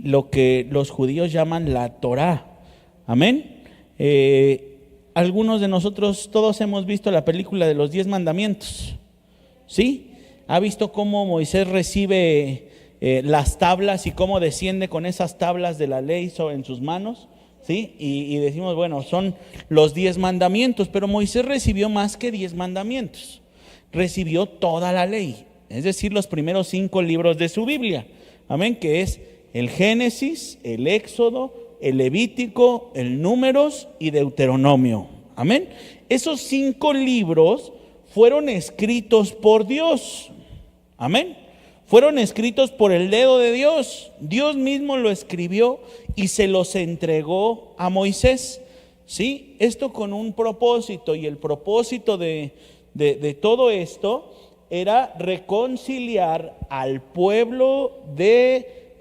lo que los judíos llaman la Torá. Amén. Algunos de nosotros, todos hemos visto la película de los 10 mandamientos, ¿sí? ¿Ha visto cómo Moisés recibe las tablas y cómo desciende con esas tablas de la ley en sus manos? ¿Sí? Y decimos, bueno, son los 10 mandamientos, pero Moisés recibió más que 10 mandamientos. Recibió toda la ley, es decir, los primeros 5 libros de su Biblia. Amén, que es el Génesis, el Éxodo, el Levítico, el Números y Deuteronomio. Amén. Esos 5 libros fueron escritos por Dios. Amén. Fueron escritos por el dedo de Dios. Dios mismo lo escribió y se los entregó a Moisés. ¿Sí? Esto con un propósito, y el propósito de todo esto era reconciliar al pueblo de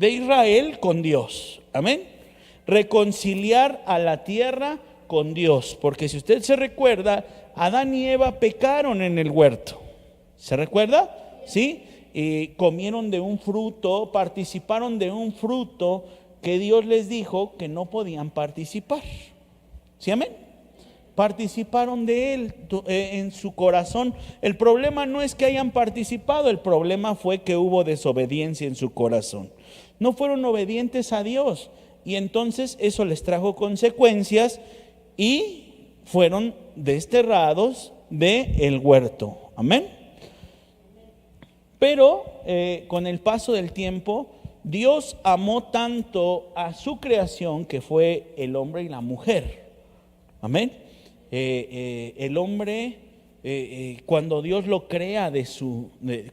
Israel con Dios. Amén. Reconciliar a la tierra con Dios, porque si usted se recuerda, Adán y Eva pecaron en el huerto. ¿Se recuerda? ¿Sí? Y comieron de un fruto, participaron de un fruto que Dios les dijo que no podían participar. ¿Sí, amén? Participaron de él en su corazón. El problema no es que hayan participado, el problema fue que hubo desobediencia en su corazón. No fueron obedientes a Dios, y entonces eso les trajo consecuencias y fueron desterrados del huerto. Amén. Pero con el paso del tiempo, Dios amó tanto a su creación, que fue el hombre y la mujer. Amén. El hombre, cuando Dios lo crea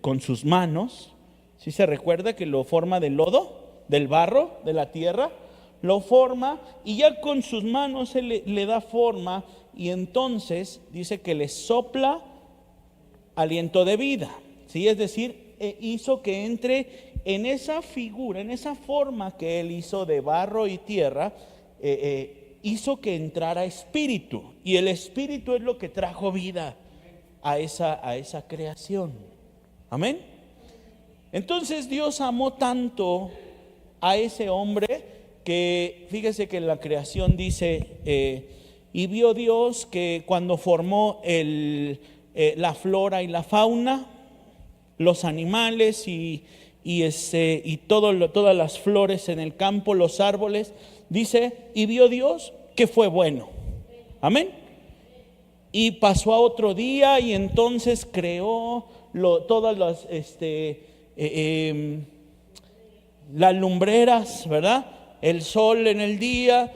con sus manos, ¿sí se recuerda que lo forma del lodo, del barro, de la tierra? Lo forma y ya con sus manos le da forma, y entonces dice que le sopla aliento de vida. ¿Sí? Es decir, hizo que entre en esa figura, en esa forma que él hizo de barro y tierra, hizo que entrara espíritu, y el espíritu es lo que trajo vida a esa creación. Amén. Entonces Dios amó tanto a ese hombre que, fíjese que en la creación dice, y vio Dios que cuando formó la flora y la fauna, los animales y todas las flores en el campo, los árboles, dice, y vio Dios que fue bueno. Amén. Y pasó a otro día, y entonces creó todas las lumbreras, ¿verdad? El sol en el día,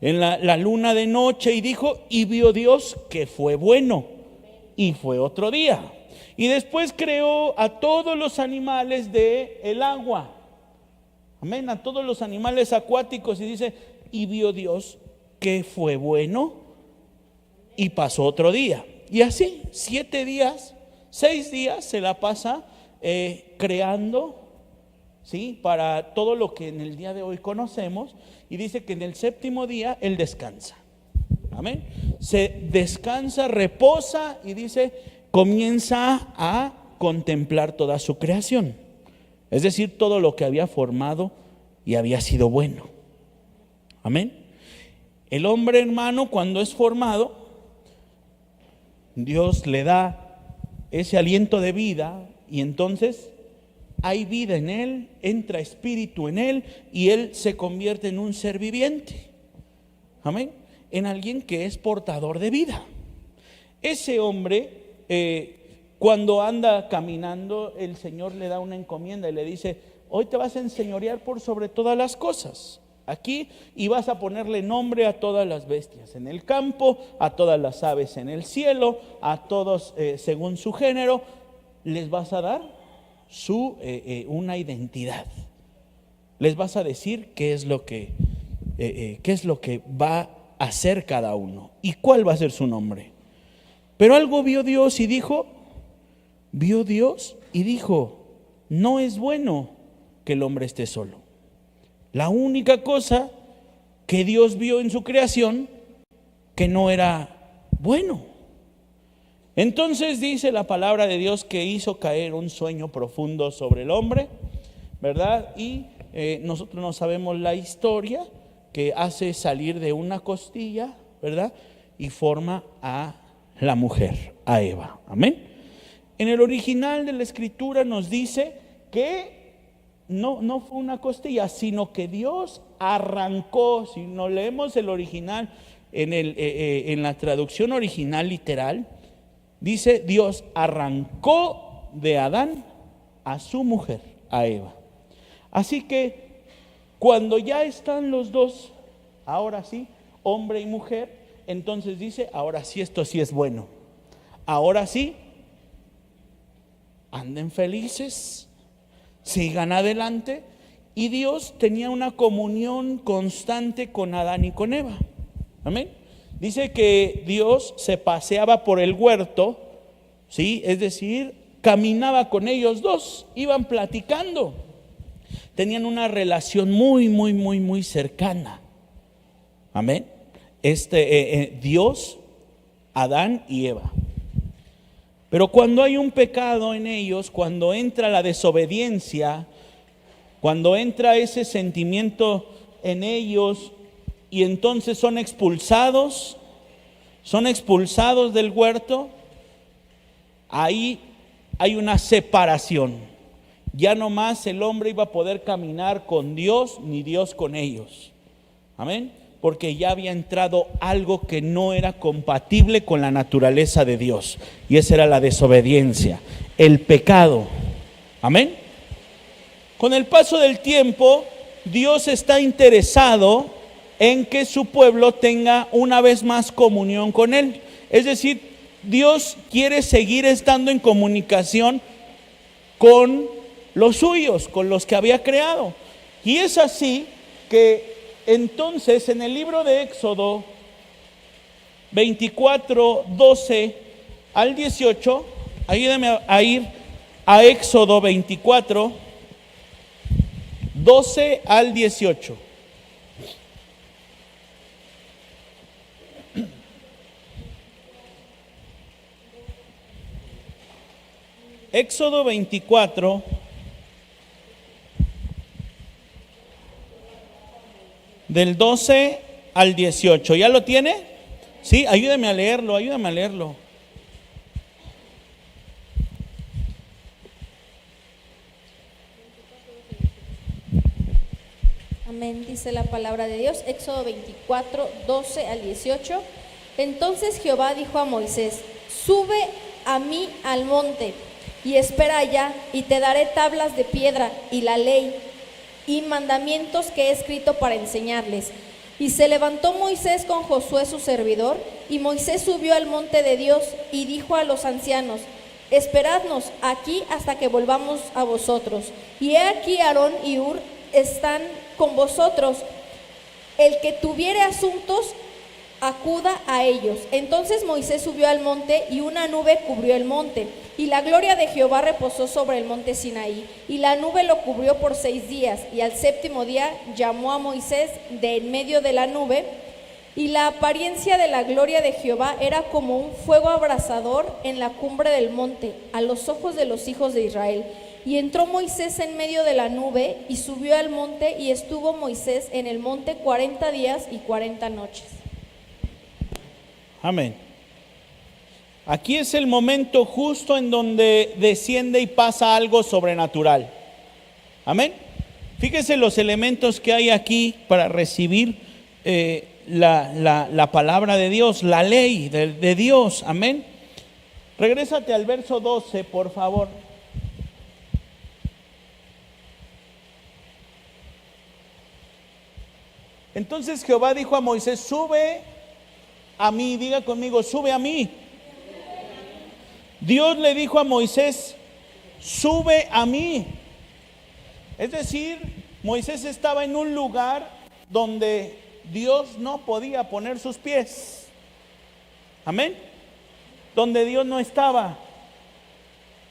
en la luna de noche, y dijo, y vio Dios que fue bueno, y fue otro día. Y después creó a todos los animales del agua. Amén, a todos los animales acuáticos, y dice, y vio Dios que fue bueno, y pasó otro día. Y así, 7 días, 6 días se la pasa creando, ¿sí? Para todo lo que en el día de hoy conocemos. Y dice que en el 7º día Él descansa. Amén. Se descansa, reposa, y dice, comienza a contemplar toda su creación. Es decir, todo lo que había formado y había sido bueno. Amén. El hombre, hermano, cuando es formado, Dios le da ese aliento de vida, y entonces hay vida en él, entra espíritu en él, y él se convierte en un ser viviente. Amén. En alguien que es portador de vida. Ese hombre, cuando anda caminando, el Señor le da una encomienda y le dice, hoy te vas a enseñorear por sobre todas las cosas aquí, y vas a ponerle nombre a todas las bestias en el campo, a todas las aves en el cielo, a todos según su género. Les vas a dar una identidad. Les vas a decir qué es lo que va a hacer cada uno y cuál va a ser su nombre. Pero algo vio Dios y dijo, no es bueno que el hombre esté solo. La única cosa que Dios vio en su creación que no era bueno. Entonces dice la palabra de Dios que hizo caer un sueño profundo sobre el hombre, ¿verdad? Y nosotros no sabemos la historia, que hace salir de una costilla, ¿verdad? Y forma a la mujer, a Eva. Amén. En el original de la escritura nos dice que no fue una costilla, sino que Dios arrancó. Si no leemos el original en la traducción original literal, dice: Dios arrancó de Adán a su mujer, a Eva. Así que cuando ya están los dos, ahora sí, hombre y mujer, entonces dice: ahora sí, esto sí es bueno. Ahora sí, anden felices, sigan adelante. Y Dios tenía una comunión constante con Adán y con Eva. Amén. Dice que Dios se paseaba por el huerto, ¿sí? Es decir, caminaba con ellos dos, iban platicando. Tenían una relación muy cercana. Amén. Dios, Adán y Eva. Pero cuando hay un pecado en ellos, cuando entra la desobediencia, cuando entra ese sentimiento en ellos, y entonces son expulsados del huerto, ahí hay una separación. Ya no más el hombre iba a poder caminar con Dios, ni Dios con ellos. Amén. Porque ya había entrado algo que no era compatible con la naturaleza de Dios. Y esa era la desobediencia, el pecado. Amén. Con el paso del tiempo, Dios está interesado en que su pueblo tenga una vez más comunión con Él. Es decir, Dios quiere seguir estando en comunicación con los suyos, con los que había creado. Y es así que entonces en el libro de Éxodo 24, 12 al 18, ayúdame a ir a Éxodo 24, 12 al 18. Éxodo 24, del 12 al 18. ¿Ya lo tiene? Sí, ayúdame a leerlo, Amén, dice la palabra de Dios, Éxodo 24, 12 al 18. Entonces Jehová dijo a Moisés: sube a mí al monte y espera allá, y te daré tablas de piedra y la ley y mandamientos que he escrito para enseñarles. Y se levantó Moisés con Josué su servidor, y Moisés subió al monte de Dios y dijo a los ancianos: esperadnos aquí hasta que volvamos a vosotros. Y he aquí Aarón y Hur están con vosotros. El que tuviere asuntos, acuda a ellos. Entonces Moisés subió al monte, y una nube cubrió el monte, y la gloria de Jehová reposó sobre el monte Sinaí, y la nube lo cubrió por 6 días, y al 7º día llamó a Moisés de en medio de la nube, y la apariencia de la gloria de Jehová era como un fuego abrasador en la cumbre del monte, a los ojos de los hijos de Israel. Y entró Moisés en medio de la nube, y subió al monte, y estuvo Moisés en el monte 40 días y 40 noches. Amén. Aquí es el momento justo en donde desciende y pasa algo sobrenatural. Amén. Fíjese los elementos que hay aquí para recibir la palabra de Dios, la ley de Dios. Amén. Regrésate al verso 12, por favor. Entonces Jehová dijo a Moisés: sube a mí. Diga conmigo: sube a mí. Dios le dijo a Moisés: sube a mí. Es decir, Moisés estaba en un lugar donde Dios no podía poner sus pies. Amén. Donde Dios no estaba.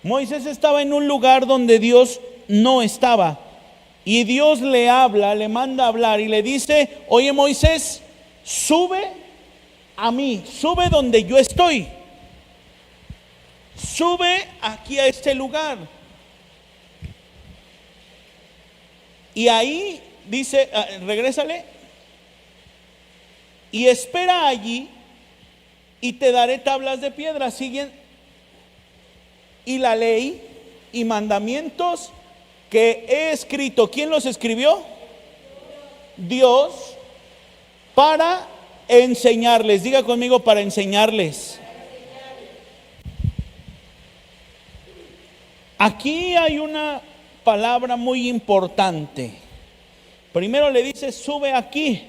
Moisés estaba en un lugar donde Dios no estaba. Y Dios le habla, le manda a hablar y le dice: oye Moisés, sube a mí, sube donde yo estoy. Sube aquí a este lugar. Y ahí dice, regrésale, y espera allí y te daré tablas de piedra. Siguen, y la ley y mandamientos que he escrito. ¿Quién los escribió? Dios, para enseñarles. Diga conmigo, para enseñarles. Aquí hay una palabra muy importante. Primero le dice, sube aquí,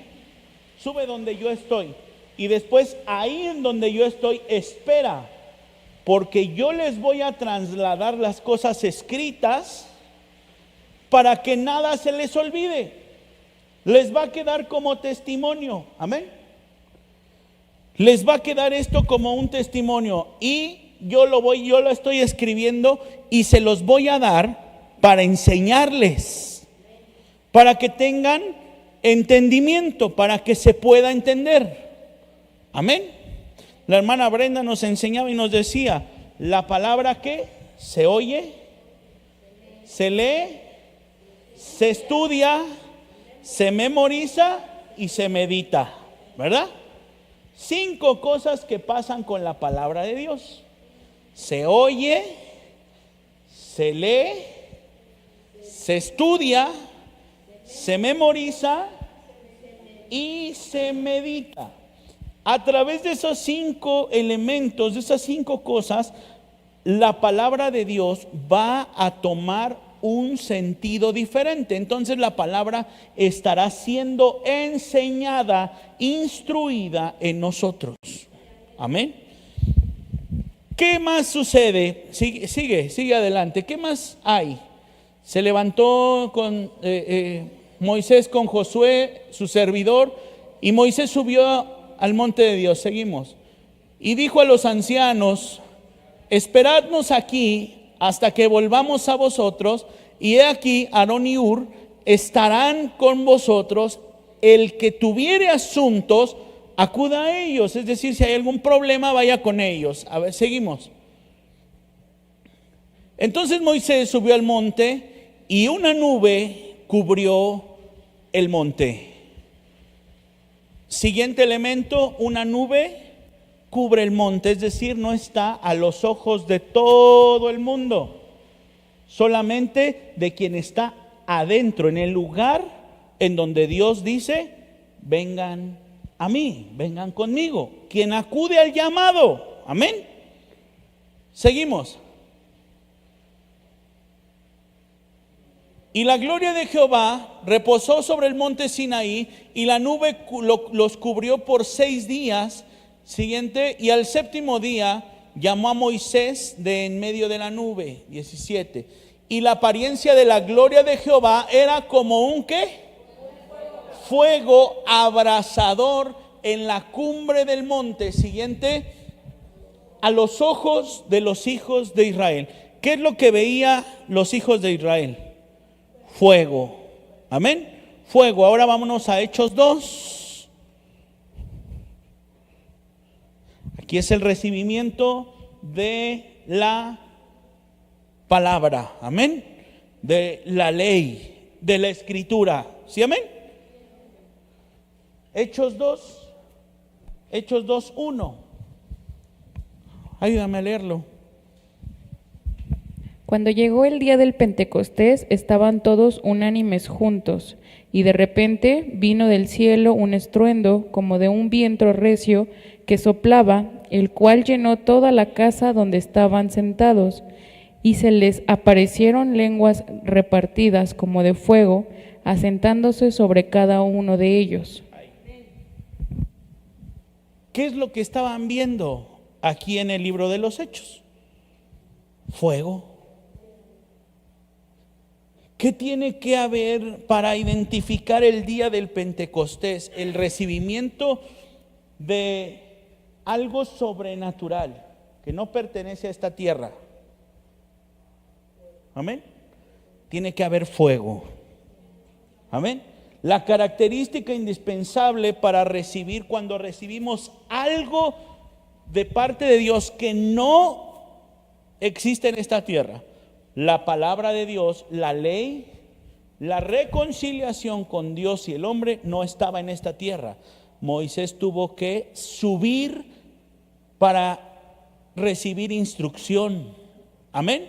sube donde yo estoy. Y después, ahí en donde yo estoy, espera, porque yo les voy a trasladar las cosas escritas para que nada se les olvide. Les va a quedar como testimonio. Amén. Les va a quedar esto como un testimonio. Y yo lo estoy escribiendo y se los voy a dar para enseñarles, para que tengan entendimiento, para que se pueda entender. Amén. La hermana Brenda nos enseñaba y nos decía, la palabra que se oye, se lee, se estudia, se memoriza y se medita, ¿verdad? 5 cosas que pasan con la palabra de Dios: se oye, se lee, se estudia, se memoriza y se medita. A través de esos 5 elementos, de esas 5 cosas, la palabra de Dios va a tomar un sentido diferente. Entonces la palabra estará siendo enseñada, instruida en nosotros. Amén. ¿Qué más sucede? Sigue adelante. ¿Qué más hay? Se levantó con Moisés con Josué, su servidor, y Moisés subió al monte de Dios. Seguimos. Y dijo a los ancianos: esperadnos aquí hasta que volvamos a vosotros, y he aquí Aarón y Hur estarán con vosotros. El que tuviere asuntos, acuda a ellos. Es decir, si hay algún problema, vaya con ellos. A ver, seguimos. Entonces Moisés subió al monte y una nube cubrió el monte. Siguiente elemento, una nube cubre el monte, es decir, no está a los ojos de todo el mundo, solamente de quien está adentro, en el lugar en donde Dios dice: vengan a mí, vengan conmigo. Quien acude al llamado. Amén. Seguimos. Y la gloria de Jehová reposó sobre el monte Sinaí, y la nube los cubrió por 6 días. Siguiente, y al 7º día llamó a Moisés de en medio de la nube. 17. Y la apariencia de la gloria de Jehová era como un ¿qué? Fuego abrasador en la cumbre del monte. Siguiente, a los ojos de los hijos de Israel. ¿Qué es lo que veía los hijos de Israel? Fuego. Amén. Fuego. Ahora vámonos a Hechos 2. Aquí es el recibimiento de la palabra. Amén. De la ley, de la escritura. ¿Sí, amén? Hechos 2. Hechos 2:1. Ayúdame a leerlo. Cuando llegó el día del Pentecostés, estaban todos unánimes juntos, y de repente vino del cielo un estruendo como de un viento recio que soplaba, el cual llenó toda la casa donde estaban sentados, y se les aparecieron lenguas repartidas como de fuego, asentándose sobre cada uno de ellos. ¿Qué es lo que estaban viendo aquí en el libro de los Hechos? Fuego. ¿Qué tiene que haber para identificar el día del Pentecostés? El recibimiento de algo sobrenatural que no pertenece a esta tierra. Amén. Tiene que haber fuego. Amén. La característica indispensable para recibir, cuando recibimos algo de parte de Dios que no existe en esta tierra, la palabra de Dios, la ley, La reconciliación con Dios y el hombre no estaba en esta tierra. Moisés tuvo que subir para recibir instrucción. Amén.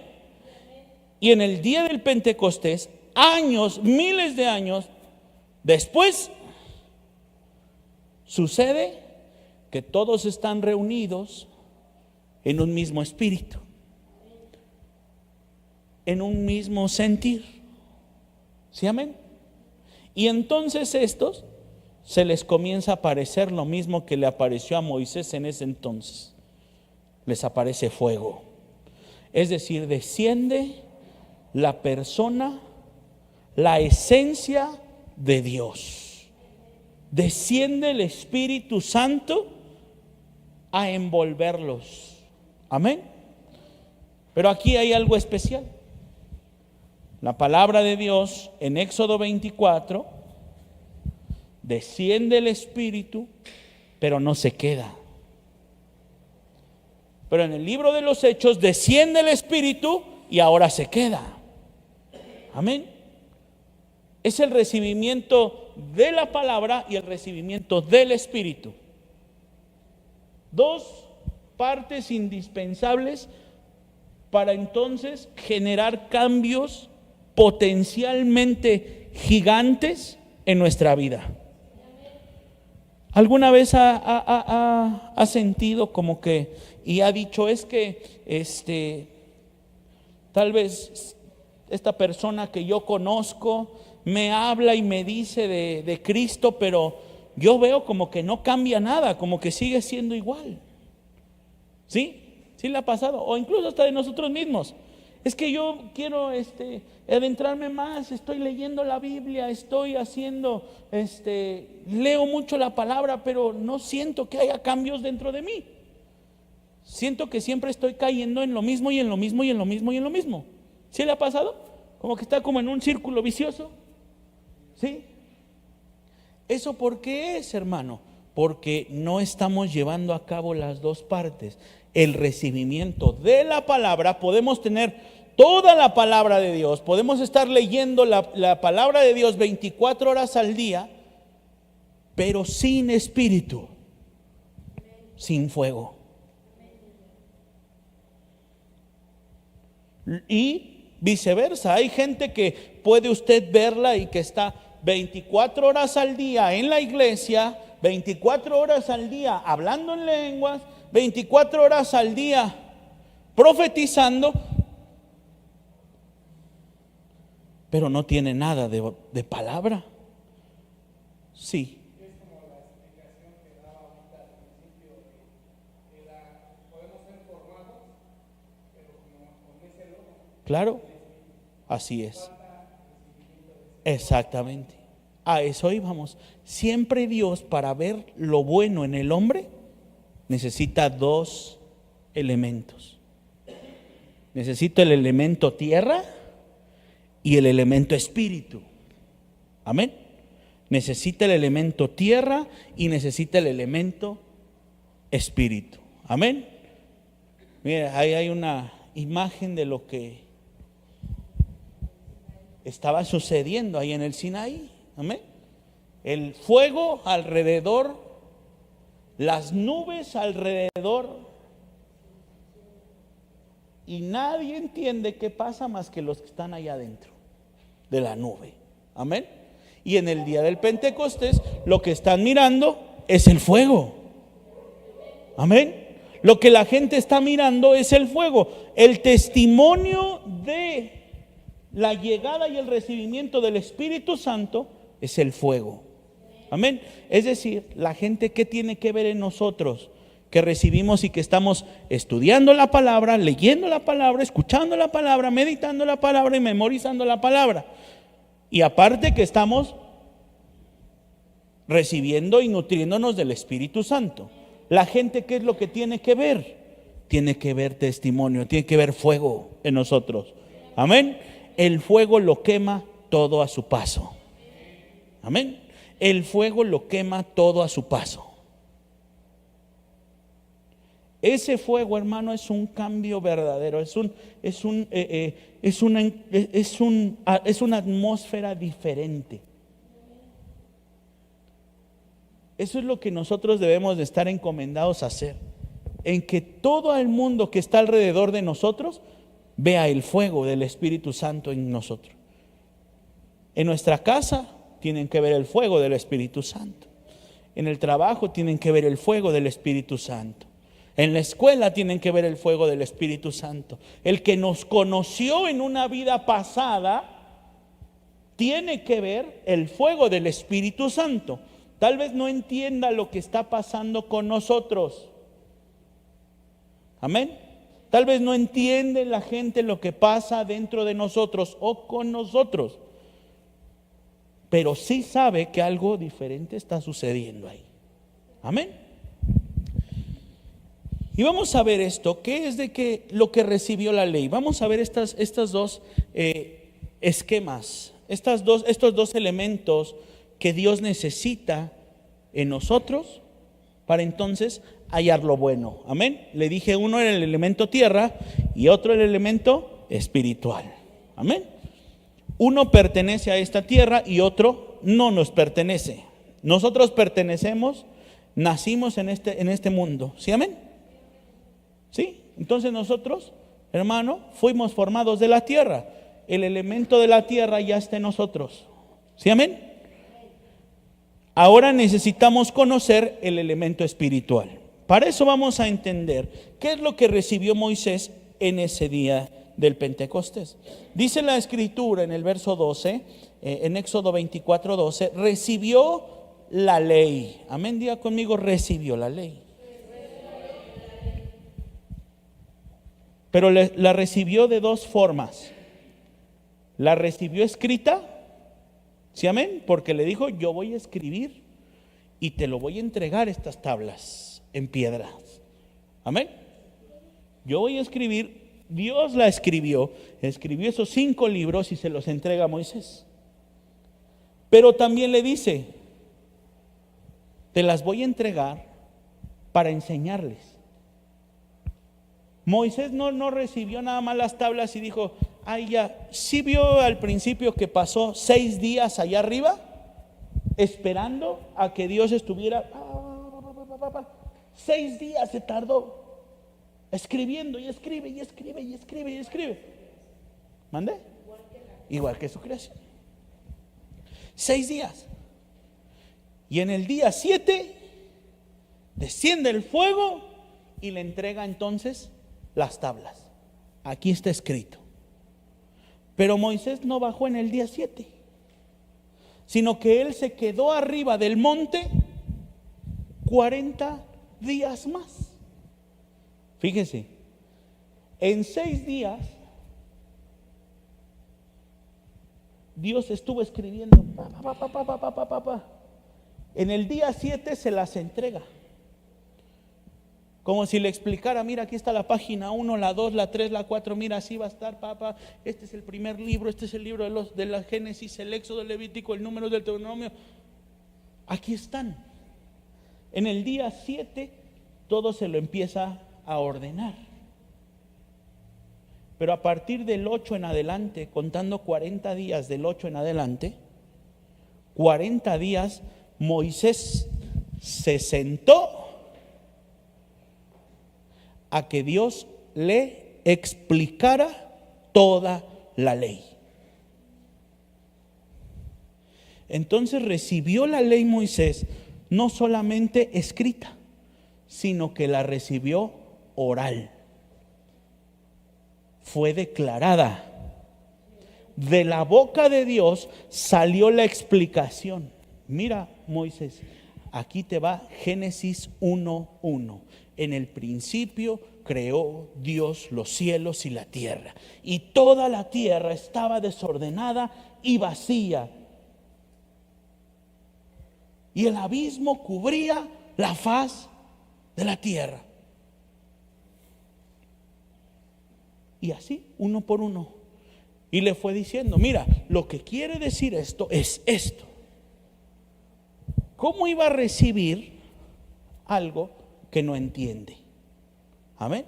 Y en el día del Pentecostés, años, miles de años después, sucede que todos están reunidos en un mismo espíritu, en un mismo sentir. ¿Sí, amén? Y entonces estos se les comienza a aparecer lo mismo que le apareció a Moisés en ese entonces. Les aparece fuego. Es decir, desciende la persona, la esencia de Dios. Desciende el Espíritu Santo a envolverlos. Amén. Pero aquí hay algo especial. La palabra de Dios en Éxodo 24, desciende el Espíritu, pero no se queda. Pero en el libro de los Hechos desciende el Espíritu y ahora se queda. Amén. Es el recibimiento de la palabra y el recibimiento del Espíritu. Dos partes indispensables para entonces generar cambios potencialmente gigantes en nuestra vida. ¿Alguna vez ha sentido como que y ha dicho es que tal vez esta persona que yo conozco me habla y me dice de Cristo, pero yo veo como que no cambia nada, como que sigue siendo igual? ¿Sí? ¿Sí le ha pasado? O incluso hasta de nosotros mismos. Es que yo quiero adentrarme más, estoy leyendo la Biblia, estoy haciendo, leo mucho la palabra, pero no siento que haya cambios dentro de mí. Siento que siempre estoy cayendo en lo mismo y en lo mismo y en lo mismo y en lo mismo. ¿Sí le ha pasado? Como que está como en un círculo vicioso. ¿Sí? ¿Eso por qué es, hermano? Porque no estamos llevando a cabo las dos partes. El recibimiento de la palabra, podemos tener toda la palabra de Dios, podemos estar leyendo la palabra de Dios 24 horas al día, pero sin espíritu, sin fuego. Y viceversa, hay gente que puede usted verla y que está 24 horas al día en la iglesia, 24 horas al día hablando en lenguas, 24 horas al día profetizando, pero no tiene nada de palabra. Sí. Es como la explicación que daba ahorita al principio podemos ser formados, pero como es el oro. Claro, así es. Exactamente. A eso íbamos. Siempre Dios, para ver lo bueno en el hombre, necesita dos elementos. Necesita el elemento tierra y el elemento espíritu. Amén. Necesita el elemento tierra y necesita el elemento espíritu. Amén. Mira, ahí hay una imagen de lo que estaba sucediendo ahí en el Sinaí. Amén. El fuego alrededor, las nubes alrededor, y nadie entiende qué pasa más que los que están allá adentro de la nube. Amén. Y en el día del Pentecostés lo que están mirando es el fuego. Amén. Lo que la gente está mirando es el fuego. El testimonio de la llegada y el recibimiento del Espíritu Santo es el fuego. Amén. Es decir, la gente, ¿qué tiene que ver en nosotros? Que recibimos y que estamos estudiando la palabra, leyendo la palabra, escuchando la palabra, meditando la palabra y memorizando la palabra. Y aparte que estamos recibiendo y nutriéndonos del Espíritu Santo. La gente, ¿qué es lo que tiene que ver? Tiene que ver testimonio, tiene que ver fuego en nosotros. Amén. El fuego lo quema todo a su paso. Amén. El fuego lo quema todo a su paso. Ese fuego, hermano, es un cambio verdadero, es una atmósfera diferente. Eso es lo que nosotros debemos de estar encomendados a hacer, en que todo el mundo que está alrededor de nosotros vea el fuego del Espíritu Santo en nosotros. En nuestra casa tienen que ver el fuego del Espíritu Santo. En el trabajo tienen que ver el fuego del Espíritu Santo. En la escuela tienen que ver el fuego del Espíritu Santo. El que nos conoció en una vida pasada tiene que ver el fuego del Espíritu Santo. Tal vez no entienda lo que está pasando con nosotros. Amén. Tal vez no entiende la gente lo que pasa dentro de nosotros o con nosotros, pero sí sabe que algo diferente está sucediendo ahí. Amén. Y vamos a ver esto, ¿qué es de que lo que recibió la ley? Vamos a ver estos dos esquemas, estos dos elementos que Dios necesita en nosotros para entonces hallar lo bueno. Amén. Le dije, uno era el elemento tierra y otro el elemento espiritual. Amén. Uno pertenece a esta tierra y otro no nos pertenece. Nosotros pertenecemos, nacimos en este mundo. ¿Sí, amén? ¿Sí? Entonces nosotros, hermano, fuimos formados de la tierra. El elemento de la tierra ya está en nosotros. ¿Sí, amén? Ahora necesitamos conocer el elemento espiritual. Para eso vamos a entender qué es lo que recibió Moisés en ese día del Pentecostés. Dice la Escritura en el verso 12, en Éxodo 24, 12, recibió la ley. Amén, diga conmigo, recibió la ley. Pero la recibió de dos formas. La recibió escrita, ¿sí, amén? Porque le dijo, yo voy a escribir y te lo voy a entregar estas tablas en piedras. Amén. Yo voy a escribir. Dios la escribió esos 5 libros y se los entrega a Moisés. Pero también le dice, te las voy a entregar para enseñarles. Moisés no recibió nada más las tablas y dijo, ay ya, sí vio al principio que pasó 6 días allá arriba, esperando a que Dios estuviera. 6 días se tardó. Escribiendo y escribe y escribe y escribe y escribe. ¿Mande? Igual que su creación. 6 días. Y en el día 7 desciende el fuego y le entrega entonces las tablas. Aquí está escrito. Pero Moisés no bajó en el día 7, sino que él se quedó arriba del monte 40 días más. Fíjese, en 6 días Dios estuvo escribiendo. En el día 7 se las entrega. Como si le explicara, mira, aquí está la página 1, la 2, la 3, la 4, mira, así va a estar, papá. Este es el primer libro, este es el libro de la Génesis, el Éxodo, el Levítico, el Número, del Deuteronomio. Aquí están. En el día 7 todo se lo empieza a ordenar. Pero a partir del 8 en adelante, contando 40 días del 8 en adelante, 40 días Moisés se sentó a que Dios le explicara toda la ley. Entonces recibió la ley Moisés no solamente escrita, sino que la recibió oral. Fue declarada. De la boca de Dios salió la explicación. Mira, Moisés, aquí te va Génesis 1:1. En el principio creó Dios los cielos y la tierra, y toda la tierra estaba desordenada y vacía, y el abismo cubría la faz de la tierra. Y así, uno por uno. Y le fue diciendo, mira, lo que quiere decir esto es esto. ¿Cómo iba a recibir algo que no entiende? Amén.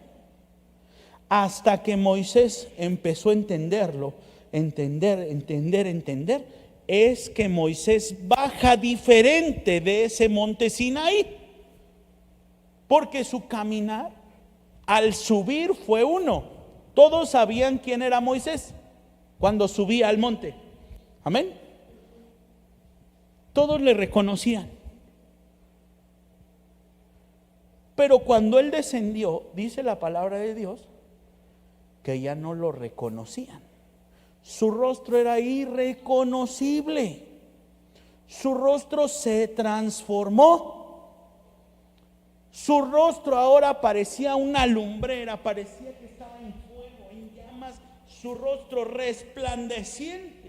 Hasta que Moisés empezó a entenderlo, entender, es que Moisés baja diferente de ese monte Sinaí. Porque su caminar al subir fue uno. Todos sabían quién era Moisés cuando subía al monte. Amén. Todos le reconocían. Pero cuando él descendió, dice la palabra de Dios, que ya no lo reconocían. Su rostro era irreconocible. Su rostro se transformó. Su rostro ahora parecía una lumbrera, parecía que estaba en fuego, en llamas, su rostro resplandeciente.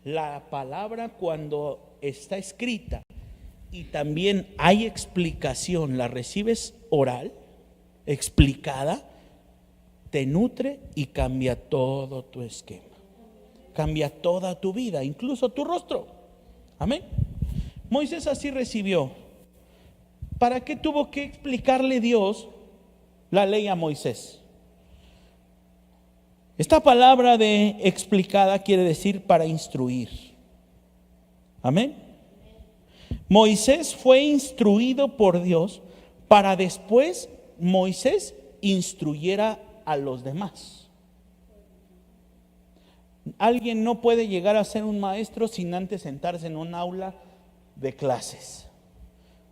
La palabra, cuando está escrita y también hay explicación, la recibes oral, explicada, te nutre y cambia todo tu esquema. Cambia toda tu vida, incluso tu rostro. Amén. Moisés así recibió. ¿Para qué tuvo que explicarle Dios la ley a Moisés? Esta palabra de explicada quiere decir para instruir. Amén. Moisés fue instruido por Dios para después Moisés instruyera a los demás. Alguien no puede llegar a ser un maestro sin antes sentarse en un aula de clases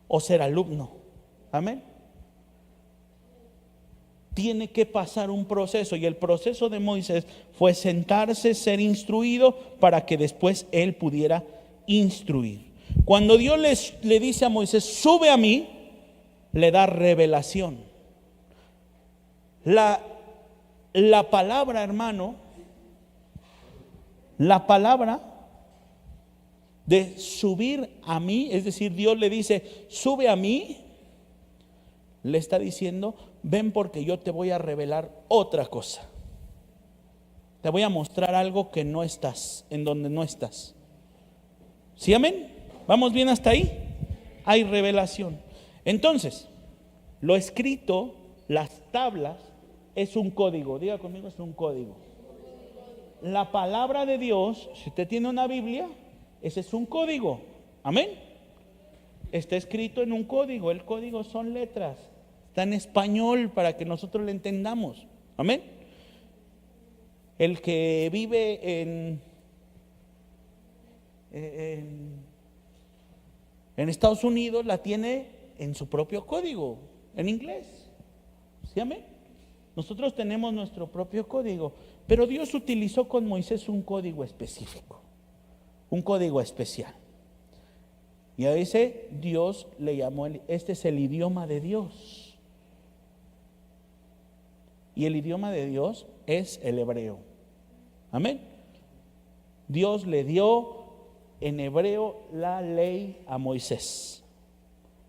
o ser alumno. Amén. Tiene que pasar un proceso, y el proceso de Moisés fue sentarse, ser instruido, para que después él pudiera instruir. Cuando Dios le dice a Moisés, sube a mí, le da revelación. La palabra, hermano, la palabra de subir a mí, es decir, Dios le dice, sube a mí, le está diciendo, ven porque yo te voy a revelar otra cosa. Te voy a mostrar algo que no estás, en donde no estás. ¿Sí, amén? ¿Vamos bien hasta ahí? Hay revelación. Entonces, lo escrito, las tablas, es un código. Diga conmigo, es un código. La palabra de Dios, si usted tiene una Biblia, ese es un código. Amén. Está escrito en un código. El código son letras. Está en español para que nosotros lo entendamos. Amén. El que vive en Estados Unidos la tiene en su propio código, en inglés. ¿Sí, amén? Nosotros tenemos nuestro propio código, pero Dios utilizó con Moisés un código específico, un código especial. Y a ese Dios le llamó, este es el idioma de Dios. Y el idioma de Dios es el hebreo. Amén. Dios le dio en hebreo la ley a Moisés.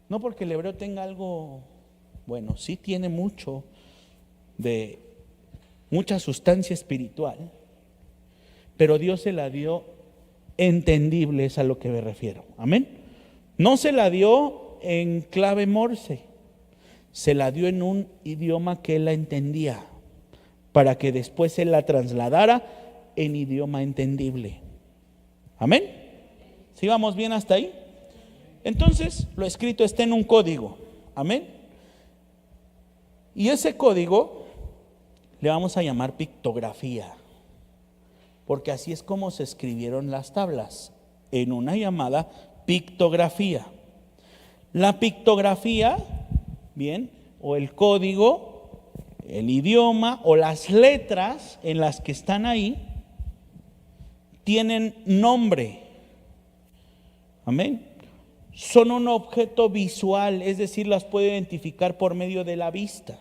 No porque el hebreo tenga algo, bueno, sí tiene mucha sustancia espiritual, pero Dios se la dio entendible, es a lo que me refiero. Amén. No se la dio en clave morse, se la dio en un idioma que él la entendía, para que después él la trasladara en idioma entendible. Amén. ¿Sí vamos bien hasta ahí? Entonces, lo escrito está en un código. Amén. Y ese código le vamos a llamar pictografía, porque así es como se escribieron las tablas, en una llamada pictografía. La pictografía, bien, o el código, el idioma o las letras en las que están ahí tienen nombre. Amén. Son un objeto visual, es decir, las puedo identificar por medio de la vista.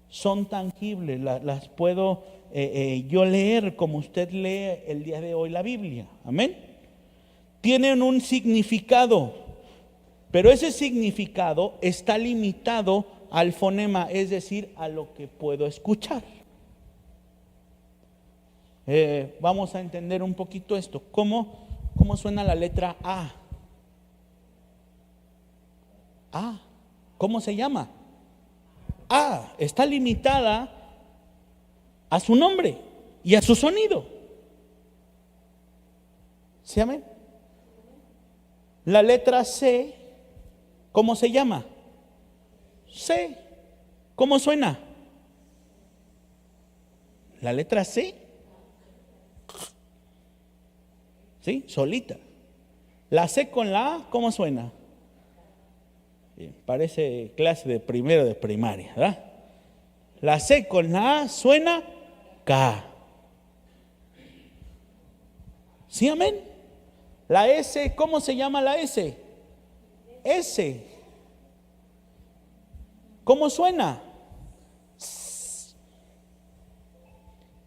Son tangibles, las puedo yo leer como usted lee el día de hoy la Biblia. Amén. Tienen un significado, pero ese significado está limitado al fonema, es decir, a lo que puedo escuchar. Vamos a entender un poquito esto. ¿Cómo suena la letra A? A. ¿Cómo se llama? A. Está limitada a su nombre y a su sonido. ¿Sí, amén? La letra C, ¿cómo se llama? C. ¿Cómo suena? La letra C. ¿Sí? Solita. La C con la A, ¿cómo suena? Parece clase de primero de primaria, ¿verdad? La C con la A suena K. ¿Sí, amén? La S, ¿cómo se llama la S? S. ¿Cómo suena?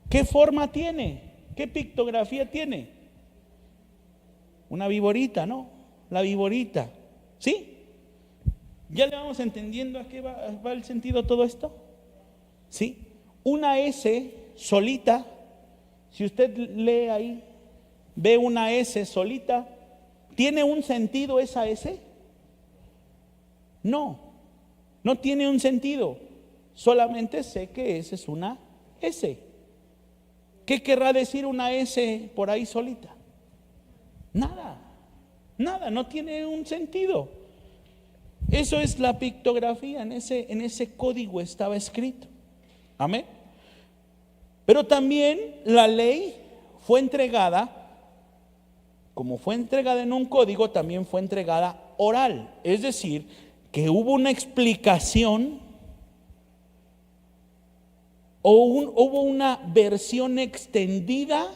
¿Qué forma tiene? ¿Qué pictografía tiene? Una viborita, ¿no? La viborita. ¿Sí? ¿Ya le vamos entendiendo a qué va el sentido de todo esto? ¿Sí? Una S solita, si usted lee ahí, ve una S solita, ¿tiene un sentido esa S? No, no tiene un sentido. Solamente sé que esa es una S. ¿Qué querrá decir una S por ahí solita? Nada, nada, no tiene un sentido. Eso es la pictografía, en ese código estaba escrito. Amén. Pero también la ley fue entregada, como fue entregada en un código, también fue entregada oral. Es decir, que hubo una explicación o hubo una versión extendida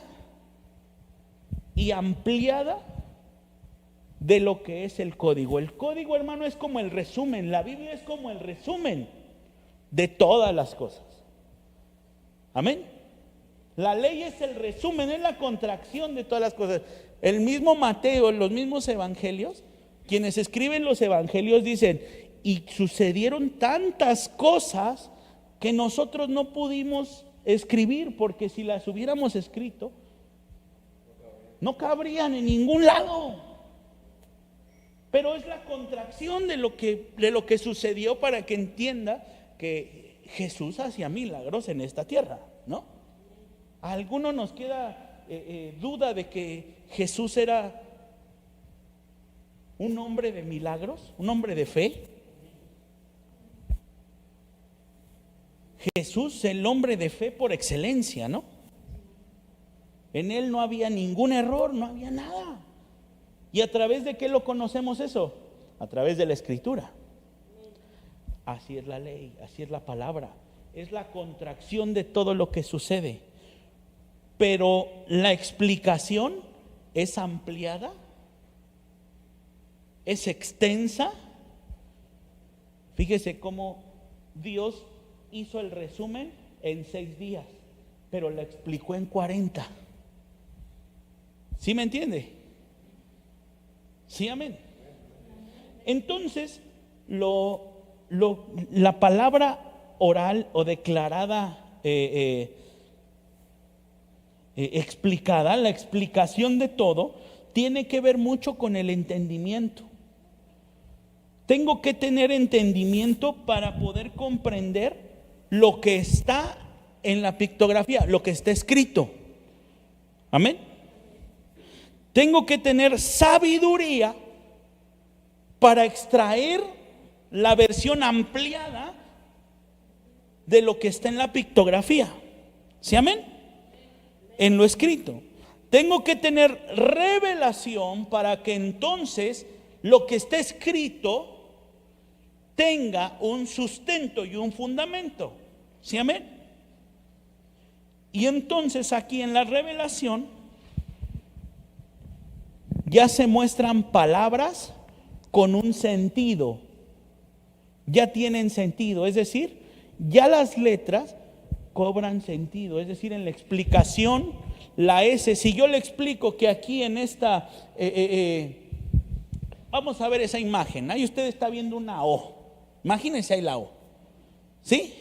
y ampliada de lo que es el código. El código, hermano, es como el resumen. La Biblia es como el resumen de todas las cosas. Amén. La ley es el resumen, es la contracción de todas las cosas. El mismo Mateo, los mismos evangelios, quienes escriben los evangelios dicen, y sucedieron tantas cosas que nosotros no pudimos escribir, porque si las hubiéramos escrito, no cabrían en ningún lado. Pero es la contracción de lo que sucedió para que entienda que Jesús hacía milagros en esta tierra, ¿no? A alguno nos queda duda de que Jesús era un hombre de milagros, un hombre de fe. Jesús, el hombre de fe por excelencia, ¿no? En él no había ningún error, no había nada. ¿Y a través de qué lo conocemos eso? A través de la Escritura. Así es la ley, así es la palabra. Es la contracción de todo lo que sucede. Pero la explicación es ampliada, es extensa. Fíjese cómo Dios hizo el resumen en 6 días, pero la explicó en 40. ¿Sí me entiende? Sí, amén. Entonces, la palabra oral o declarada, explicada, la explicación de todo, tiene que ver mucho con el entendimiento. Tengo que tener entendimiento para poder comprender lo que está en la pictografía, lo que está escrito. Amén. Tengo que tener sabiduría para extraer la versión ampliada de lo que está en la pictografía. ¿Sí, amén? En lo escrito. Tengo que tener revelación para que entonces lo que está escrito tenga un sustento y un fundamento. ¿Sí, amén? Y entonces aquí en la revelación ya se muestran palabras con un sentido. Ya tienen sentido, es decir, ya las letras cobran sentido. Es decir, en la explicación, la S, si yo le explico que aquí en esta, vamos a ver esa imagen. Ahí usted está viendo una O. Imagínense ahí la O. ¿Sí?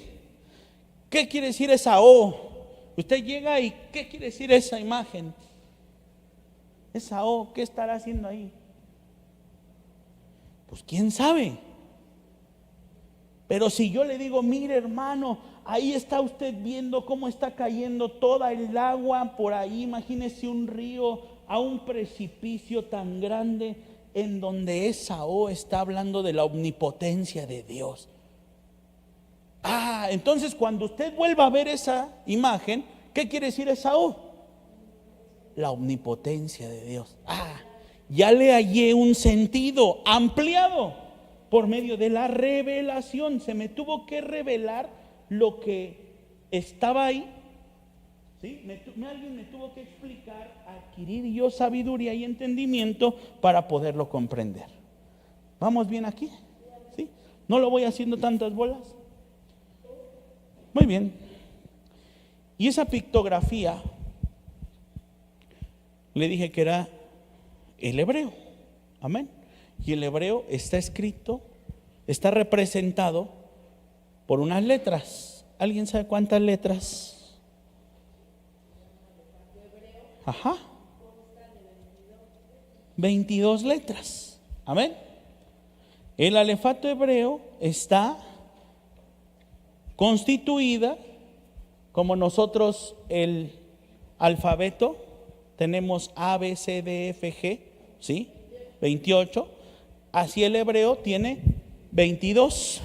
¿Qué quiere decir esa O? Usted llega y ¿qué quiere decir esa imagen? Esa O, ¿qué estará haciendo ahí? Pues quién sabe. Pero si yo le digo, mire hermano, ahí está usted viendo cómo está cayendo toda el agua por ahí, imagínese un río, a un precipicio tan grande, en donde Esaú está hablando de la omnipotencia de Dios. Entonces cuando usted vuelva a ver esa imagen, ¿qué quiere decir Esaú? La omnipotencia de Dios. Ya le hallé un sentido ampliado por medio de la revelación. Se me tuvo que revelar lo que estaba ahí. ¿Sí? Alguien me tuvo que explicar, adquirir yo sabiduría y entendimiento para poderlo comprender. ¿Vamos bien aquí? ¿Sí? No lo voy haciendo tantas bolas. Muy bien. Y esa pictografía, le dije que era el hebreo. Amén. Y el hebreo está escrito, está representado por unas letras. ¿Alguien sabe cuántas letras? 22 letras. Amén. El alefato hebreo está constituida como nosotros el alfabeto. Tenemos A, B, C, D, F, G, ¿sí? 28. Así el hebreo tiene 22.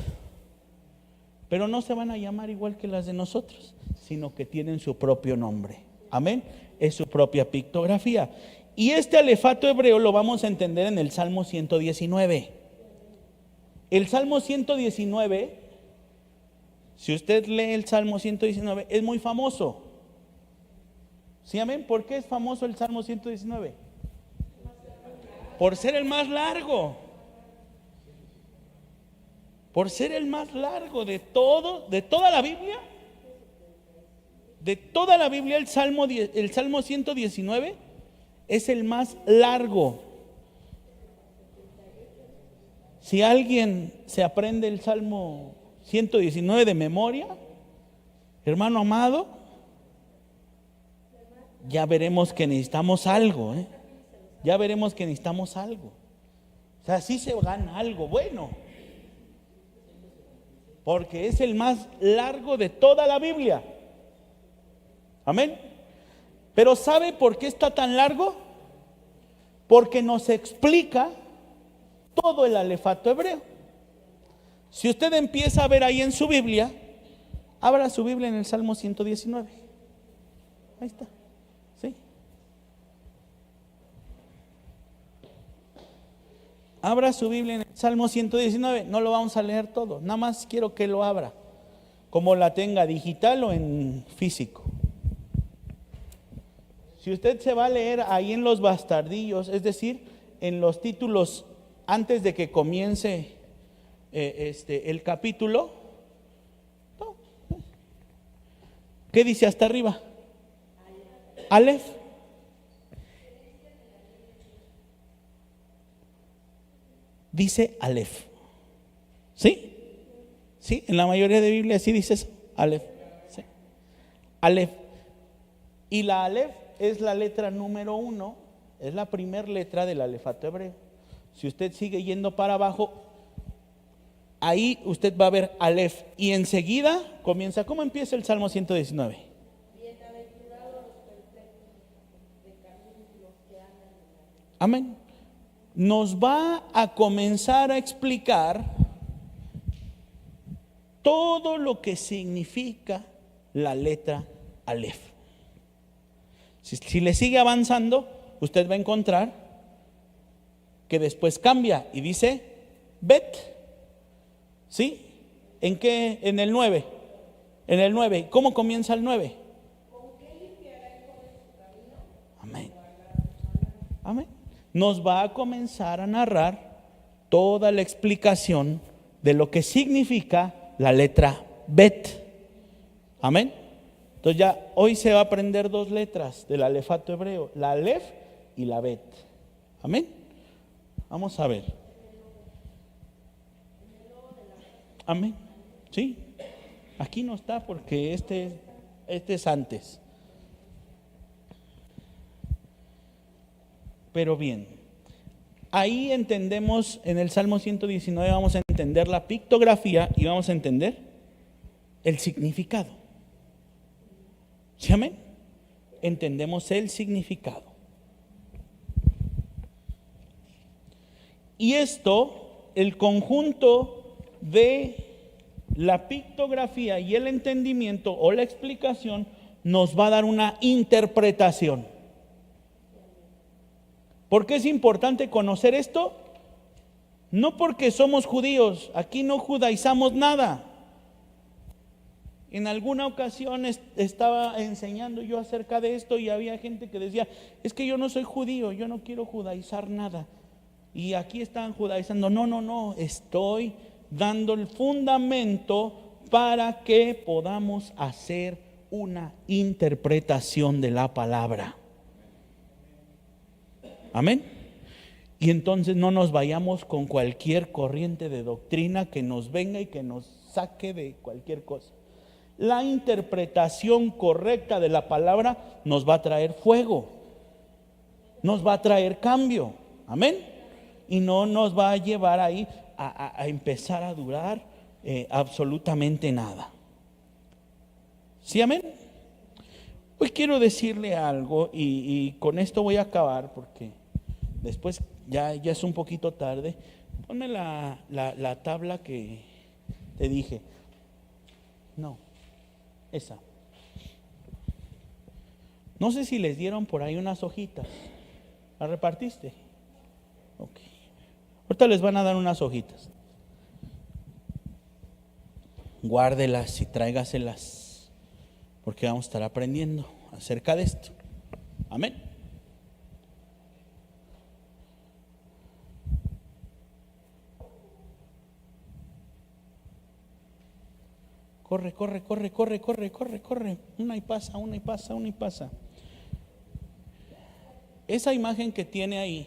Pero no se van a llamar igual que las de nosotros, sino que tienen su propio nombre. Amén. Es su propia pictografía. Y este alefato hebreo lo vamos a entender en el Salmo 119. El Salmo 119, si usted lee el Salmo 119, es muy famoso. ¿Sí, amén? ¿Por qué es famoso el Salmo 119? Por ser el más largo. Por ser el más largo de toda la Biblia. De toda la Biblia, el Salmo 119 es el más largo. Si alguien se aprende el Salmo 119 de memoria, hermano amado, ya veremos que necesitamos algo, ya veremos que necesitamos algo. O sea, sí se gana algo bueno, porque es el más largo de toda la Biblia. Amén. Pero ¿sabe por qué está tan largo? Porque nos explica todo el alefato hebreo. Si usted empieza a ver ahí en su Biblia, abra su Biblia en el Salmo 119. Ahí está. ¿Sí? Abra su Biblia en el Salmo 119. No lo vamos a leer todo, nada más quiero que lo abra, como la tenga digital o en físico. Si usted se va a leer ahí en los bastardillos, es decir, en los títulos antes de que comience el capítulo, ¿qué dice hasta arriba? Aleph. Dice Aleph. ¿Sí? ¿Sí? En la mayoría de Biblias sí dice eso, Aleph. ¿Sí? Aleph. Y la Aleph es la letra número 1, es la primera letra del alefato hebreo. Si usted sigue yendo para abajo, ahí usted va a ver Aleph. Y enseguida comienza. ¿Cómo empieza el Salmo 119? Amén. Nos va a comenzar a explicar todo lo que significa la letra Aleph. Si le sigue avanzando, usted va a encontrar que después cambia y dice Bet. ¿Sí? ¿En qué? En el 9. En el 9. ¿Cómo comienza el 9? Amén. Amén. Nos va a comenzar a narrar toda la explicación de lo que significa la letra Bet. Amén. Entonces ya hoy se va a aprender 2 letras del alefato hebreo, la Aleph y la Bet. Amén. Vamos a ver. Amén. Sí. Aquí no está porque este es antes. Pero bien, Ahí entendemos, en el Salmo 119 vamos a entender la pictografía y vamos a entender el significado. ¿Sí, amén? Entendemos el significado. Y esto, el conjunto de la pictografía y el entendimiento o la explicación nos va a dar una interpretación. ¿Por qué es importante conocer esto? No porque somos judíos, aquí no judaizamos nada. En alguna ocasión estaba enseñando yo acerca de esto y había gente que decía, es que yo no soy judío, yo no quiero judaizar nada. Y aquí están judaizando. No, estoy dando el fundamento para que podamos hacer una interpretación de la palabra. Amén. Y entonces no nos vayamos con cualquier corriente de doctrina que nos venga y que nos saque de cualquier cosa. La interpretación correcta de la palabra nos va a traer fuego, nos va a traer cambio. Amén. Y no nos va a llevar ahí a empezar a durar absolutamente nada. ¿Sí, amén? Hoy quiero decirle algo y con esto voy a acabar porque después ya es un poquito tarde. Ponme la tabla que te dije. No, esa. No sé si les dieron por ahí unas hojitas. ¿La repartiste? Ok. Ahorita les van a dar unas hojitas. Guárdelas y tráigaselas, porque vamos a estar aprendiendo acerca de esto. Amén. Corre. Una y pasa. Esa imagen que tiene ahí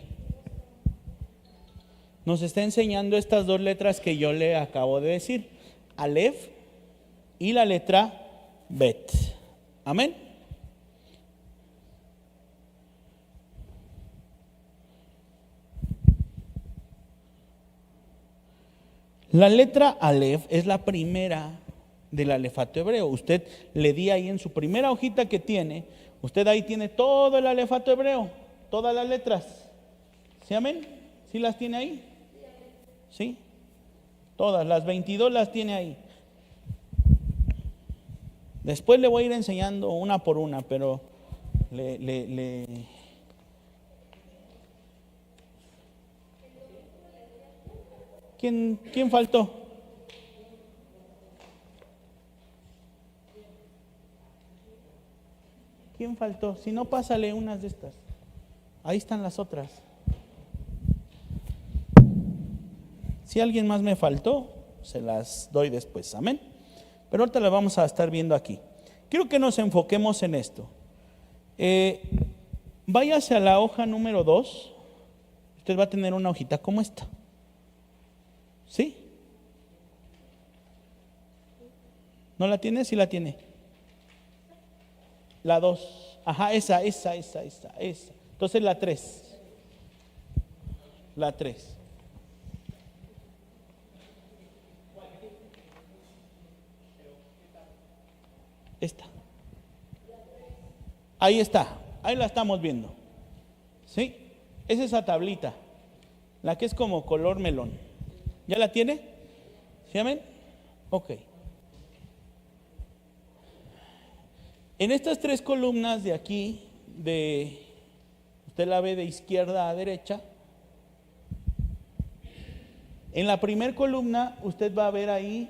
nos está enseñando estas dos letras que yo le acabo de decir, Aleph y la letra Bet. Amén. La letra Aleph es la primera del alefato hebreo. Usted le di ahí en su primera hojita que tiene, usted ahí tiene todo el alefato hebreo, todas las letras. ¿Sí, amén? ¿Sí las tiene ahí? ¿Sí? Todas, las 22 las tiene ahí. Después le voy a ir enseñando una por una, pero ¿Quién faltó? ¿Quién faltó? Si no, pásale unas de estas. Ahí están las otras. Si alguien más me faltó, se las doy después. Amén. Pero ahorita las vamos a estar viendo aquí. Quiero que nos enfoquemos en esto. Váyase a la hoja número 2. Usted va a tener una hojita como esta. ¿Sí? ¿No la tiene? Sí la tiene. La 2. Ajá, esa. Entonces la 3. La 3. Esta. Ahí está. Ahí la estamos viendo. ¿Sí? Es esa tablita. La que es como color melón. ¿Ya la tiene? ¿Sí, amén? Ok. En estas 3 columnas de aquí, usted la ve de izquierda a derecha. En la primera columna usted va a ver ahí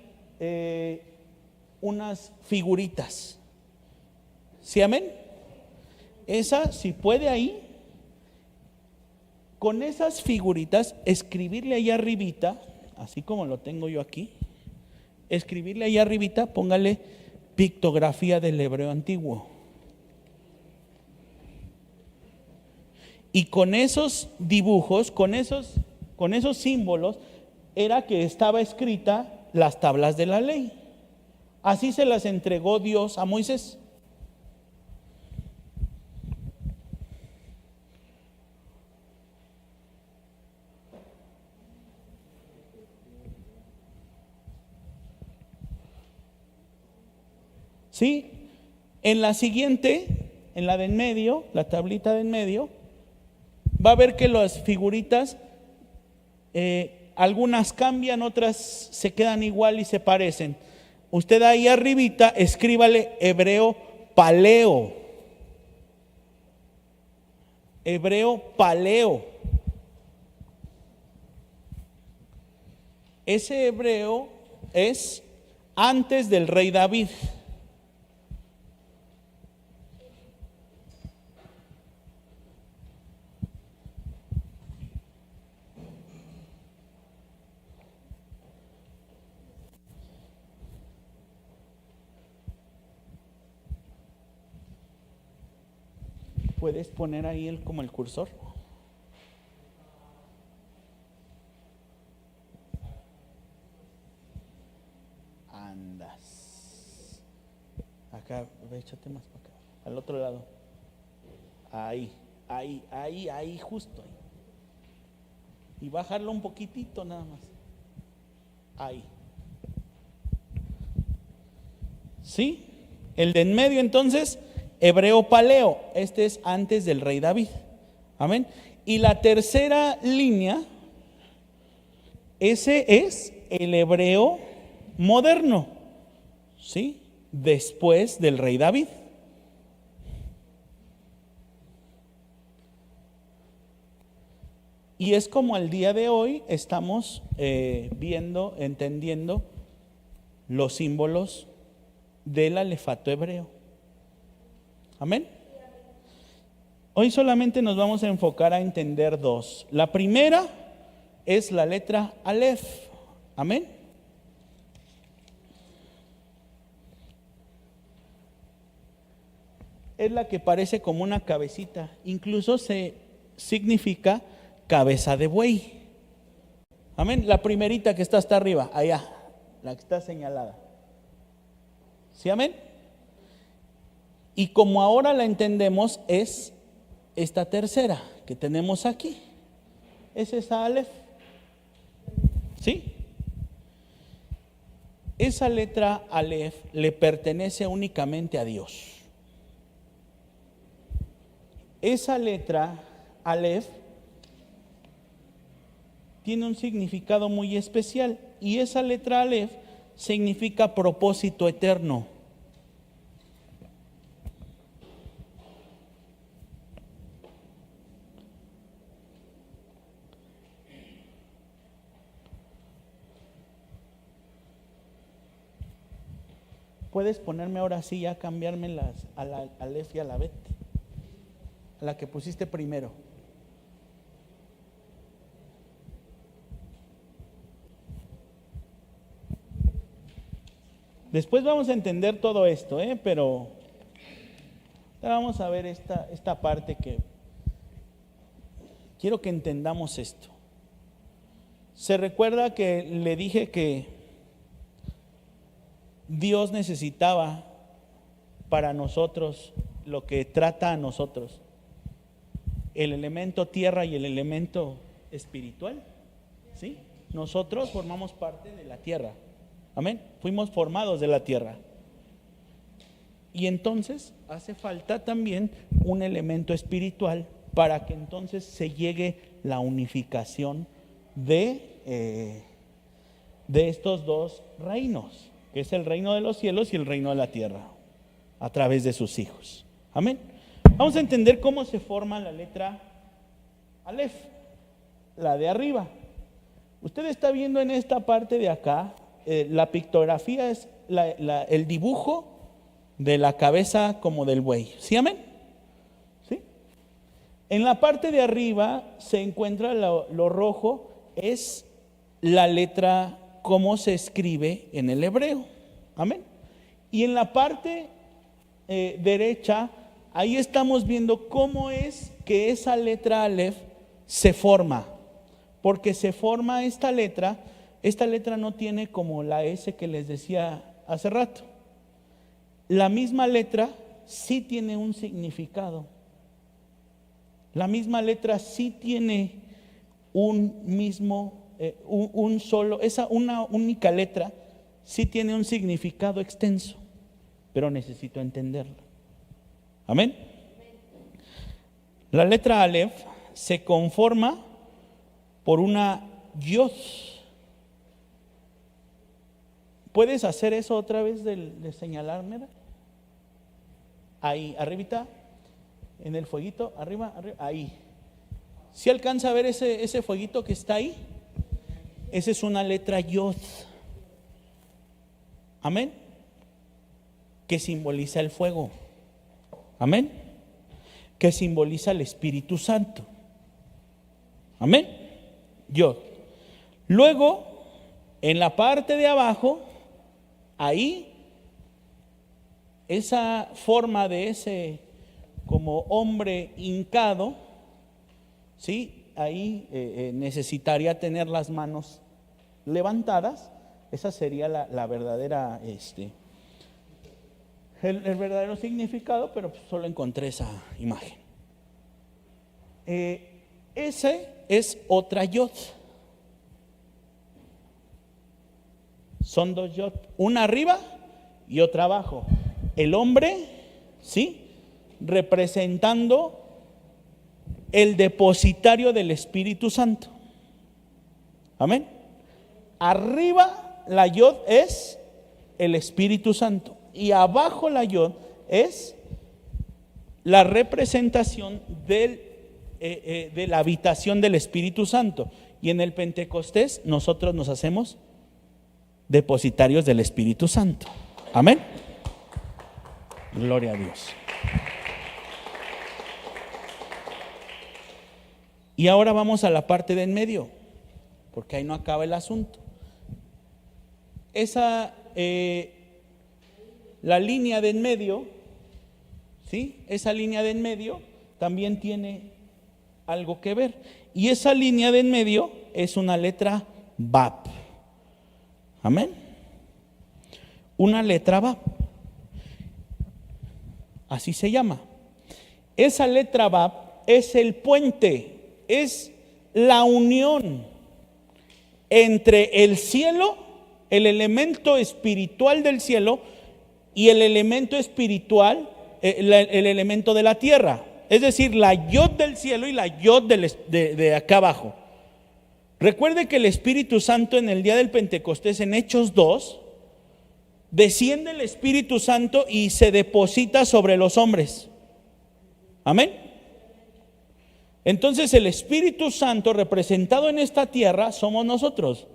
unas figuritas. ¿Sí, amén? Esa, si puede ahí, con esas figuritas, escribirle ahí arribita, así como lo tengo yo aquí, escribirle ahí arribita, póngale pictografía del hebreo antiguo. Y con esos dibujos, con esos símbolos, era que estaba escrita las tablas de la ley. Así se las entregó Dios a Moisés. ¿sí? En la siguiente, en la de en medio, la tablita de en medio, va a ver que las figuritas, algunas cambian, otras se quedan igual y se parecen. Usted ahí arribita, escríbale hebreo paleo. Hebreo paleo. Ese hebreo es antes del rey David. ¿Puedes poner ahí como el cursor? Andas. Acá, échate más para acá. Al otro lado. Ahí, justo ahí. Y bajarlo un poquitito nada más. Ahí. ¿Sí? El de en medio entonces, hebreo paleo. Este es antes del rey David. Amén. Y la tercera línea, ese es el hebreo moderno. ¿Sí? Después del rey David. Y es como el día de hoy estamos viendo, entendiendo los símbolos del alefato hebreo. Amén. Hoy solamente nos vamos a enfocar a entender dos. La primera es la letra Aleph. Amén. Es la que parece como una cabecita. Incluso se significa cabeza de buey. Amén. La primerita que está hasta arriba, allá, la que está señalada. ¿Sí, amén? Y como ahora la entendemos, es esta tercera que tenemos aquí. Es esa Aleph. ¿Sí? Esa letra Aleph le pertenece únicamente a Dios. Esa letra Aleph tiene un significado muy especial, y esa letra Aleph significa propósito eterno. Puedes ponerme ahora sí ya cambiarme a la Aleph y a la Bet, a la que pusiste primero. Después vamos a entender todo esto, pero vamos a ver esta parte que quiero que entendamos esto. Se recuerda que le dije que Dios necesitaba para nosotros lo que trata a nosotros, el elemento tierra y el elemento espiritual. ¿Sí? Nosotros formamos parte de la tierra. Amén. Fuimos formados de la tierra. Y entonces hace falta también un elemento espiritual para que entonces se llegue la unificación de estos dos reinos, que es el reino de los cielos y el reino de la tierra, a través de sus hijos. Amén. Vamos a entender cómo se forma la letra Aleph, la de arriba. Usted está viendo en esta parte de acá, la pictografía es el dibujo de la cabeza como del buey. ¿Sí, amén? ¿Sí? En la parte de arriba se encuentra lo rojo, es la letra como se escribe en el hebreo. Amén. Y en la parte derecha, ahí estamos viendo cómo es que esa letra Aleph se forma. Porque se forma esta letra no tiene como la S que les decía hace rato. La misma letra sí tiene un significado. La misma letra sí tiene un mismo, una única letra sí tiene un significado extenso. pero necesito entenderla. Amén. La letra Aleph se conforma por una Yod. ¿Puedes hacer eso otra vez de señalarme? Ahí, arribita, en el fueguito, arriba, ahí. ¿Sí alcanza a ver ese fueguito que está ahí? Esa es una letra Yod. Amén. Que simboliza el fuego. Amén. Que simboliza el Espíritu Santo. Amén. Yod. Luego, en la parte de abajo, ahí, esa forma de ese como hombre hincado, ¿sí? Ahí necesitaría tener las manos levantadas. Esa sería la verdadera, el verdadero significado, pero solo encontré esa imagen. Ese es otra Yod. Son dos Yod, una arriba y otra abajo. El hombre, ¿sí? Representando el depositario del Espíritu Santo. Amén. Arriba la Yod es el Espíritu Santo y abajo la Yod es la representación de la habitación del Espíritu Santo. Y en el Pentecostés nosotros nos hacemos depositarios del Espíritu Santo. Amén. Gloria a Dios. Y ahora vamos a la parte de en medio, porque ahí no acaba el asunto. La línea de en medio, ¿sí? Esa línea de en medio también tiene algo que ver. Y esa línea de en medio es una letra Bab. Amén. Una letra Bab. Así se llama. Esa letra Bab es el puente, es la unión entre el cielo, el elemento espiritual del cielo, y el elemento espiritual, el elemento de la tierra. Es decir, la Yod del cielo y la Yod de acá abajo. Recuerde que el Espíritu Santo en el día del Pentecostés, en Hechos 2, desciende el Espíritu Santo y se deposita sobre los hombres. Amén. Entonces el Espíritu Santo representado en esta tierra somos nosotros.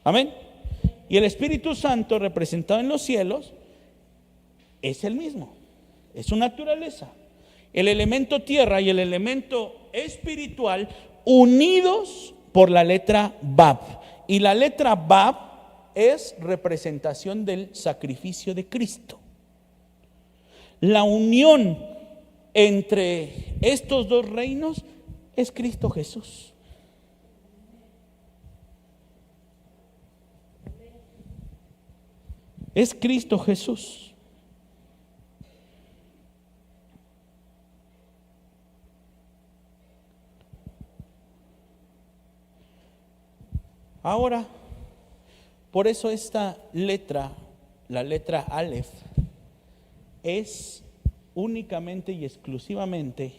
Amén. Y el Espíritu Santo representado en los cielos es el mismo, es su naturaleza. El elemento tierra y el elemento espiritual unidos por la letra Bab. Y la letra Bab es representación del sacrificio de Cristo. La unión entre estos dos reinos es Cristo Jesús. Es Cristo Jesús. Ahora, por eso esta letra, la letra Aleph, es únicamente y exclusivamente